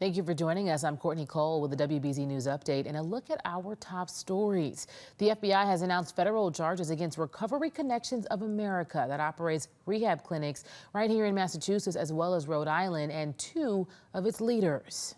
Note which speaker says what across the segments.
Speaker 1: Thank you for joining us. I'm Courtney Cole with the WBZ News Update and a look at our top stories. The FBI has announced federal charges against Recovery Connections of America that operates rehab clinics right here in Massachusetts as well as Rhode Island and two of its leaders.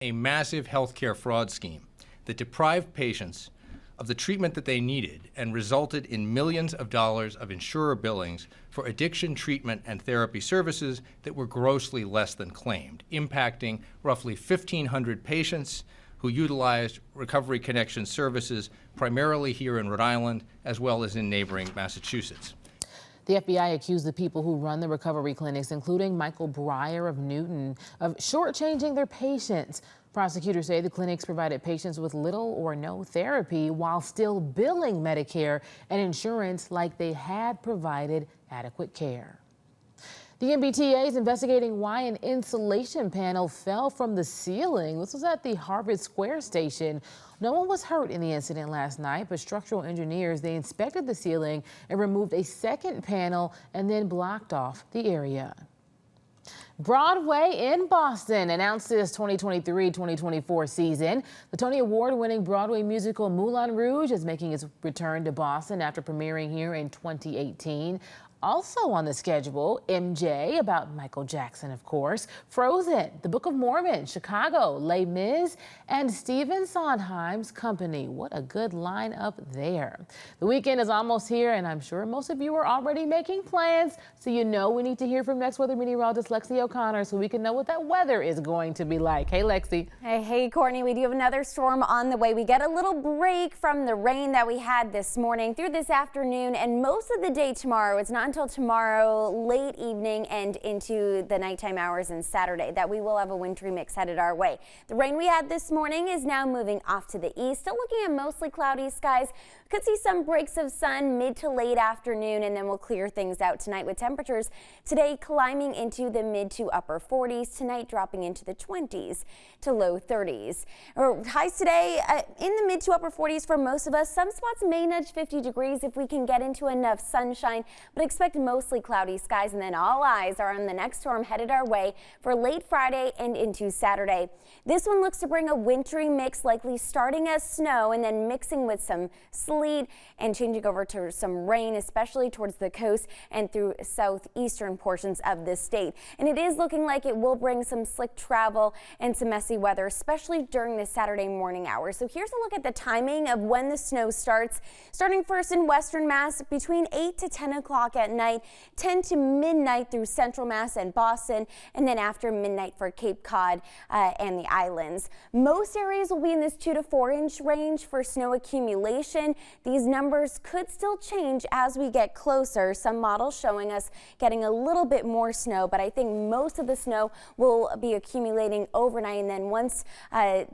Speaker 2: A massive healthcare fraud scheme that deprived patients of the treatment that they needed and resulted in millions of dollars of insurer billings for addiction treatment and therapy services that were grossly less than claimed, impacting roughly 1,500 patients who utilized Recovery Connection services primarily here in Rhode Island as well as in neighboring Massachusetts.
Speaker 1: The FBI accused the people who run the recovery clinics, including Michael Breyer of Newton, of shortchanging their patients. Prosecutors say the clinics provided patients with little or no therapy while still billing Medicare and insurance like they had provided adequate care. The MBTA is investigating why an insulation panel fell from the ceiling. This was at the Harvard Square station. No one was hurt in the incident last night, but structural engineers, they inspected the ceiling and removed a second panel and then blocked off the area. Broadway in Boston announced its 2023-2024 season. The Tony Award-winning Broadway musical Moulin Rouge is making its return to Boston after premiering here in 2018. Also on the schedule, MJ, about Michael Jackson, of course, Frozen, The Book of Mormon, Chicago, Les Mis, and Stephen Sondheim's Company. What a good lineup there. The weekend is almost here, and I'm sure most of you are already making plans. So you know we need to hear from next weather meteorologist Lexie O'Connor so we can know what that weather is going to be like. Hey, Lexie.
Speaker 3: Hey, Courtney. We do have another storm on the way. We get a little break from the rain that we had this morning through this afternoon and most of the day tomorrow. It's not until tomorrow late evening and into the nighttime hours and Saturday that we will have a wintry mix headed our way. The rain we had this morning is now moving off to the east. Still looking at mostly cloudy skies. Could see some breaks of sun mid to late afternoon, and then we'll clear things out tonight with temperatures today climbing into the mid to upper 40s, tonight dropping into the 20s to low 30s. Highs today in the mid to upper 40s for most of us. Some spots may nudge 50 degrees if we can get into enough sunshine, but expect mostly cloudy skies, and then all eyes are on the next storm headed our way for late Friday and into Saturday. This one looks to bring a wintry mix, likely starting as snow and then mixing with some sleet and changing over to some rain, especially towards the coast and through southeastern portions of the state. And it is looking like it will bring some slick travel and some messy weather, especially during the Saturday morning hours. So here's a look at the timing of when the snow starts. Starting first in western Mass between 8 to 10 o'clock at night, 10 to midnight through central Mass and Boston, and then after midnight for Cape Cod and the islands. Most areas will be in this 2 to 4 inch range for snow accumulation. These numbers could still change as we get closer. Some models showing us getting a little bit more snow, but I think most of the snow will be accumulating overnight, and then once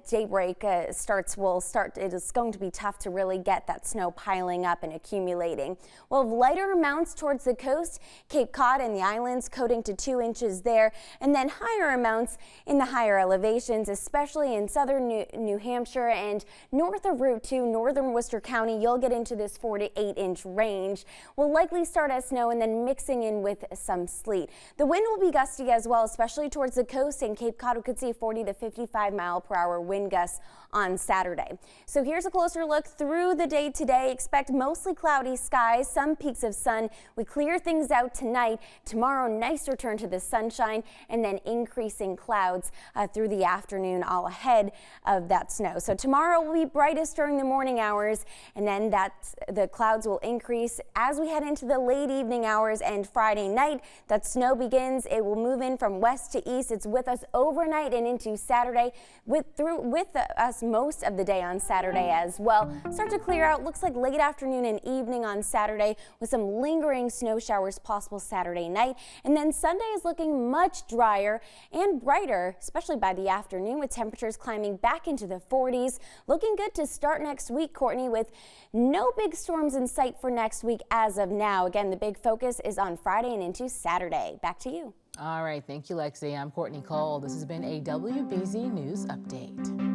Speaker 3: daybreak starts, it is going to be tough to really get that snow piling up and accumulating. We'll have lighter amounts towards the coast, Cape Cod and the islands, coating to 2 inches there, and then higher amounts in the higher elevations, especially in southern New Hampshire and north of Route 2, northern Worcester County. You'll get into this 4 to 8 inch range. Will likely start as snow and then mixing in with some sleet. The wind will be gusty as well, especially towards the coast, and Cape Cod we could see 40 to 55 mile per hour wind gusts on Saturday. So here's a closer look through the day today. Expect mostly cloudy skies, some peaks of sun. We clear things out tonight. Tomorrow, nice return to the sunshine, and then increasing clouds through the afternoon, all ahead of that snow. So tomorrow will be brightest during the morning hours, and then the clouds will increase as we head into the late evening hours, and Friday night that snow begins. It will move in from west to east. It's with us overnight and into Saturday, with us most of the day on Saturday as well. Start to clear out. Looks like late afternoon and evening on Saturday with some lingering snow showers possible Saturday night, and then Sunday is looking much drier and brighter, especially by the afternoon, with temperatures climbing back into the 40s. Looking good to start next week, Courtney, with no big storms in sight for next week as of now. Again, the big focus is on Friday and into Saturday. Back to you.
Speaker 1: All right. Thank you, Lexie. I'm Courtney Cole. This has been a WBZ News Update.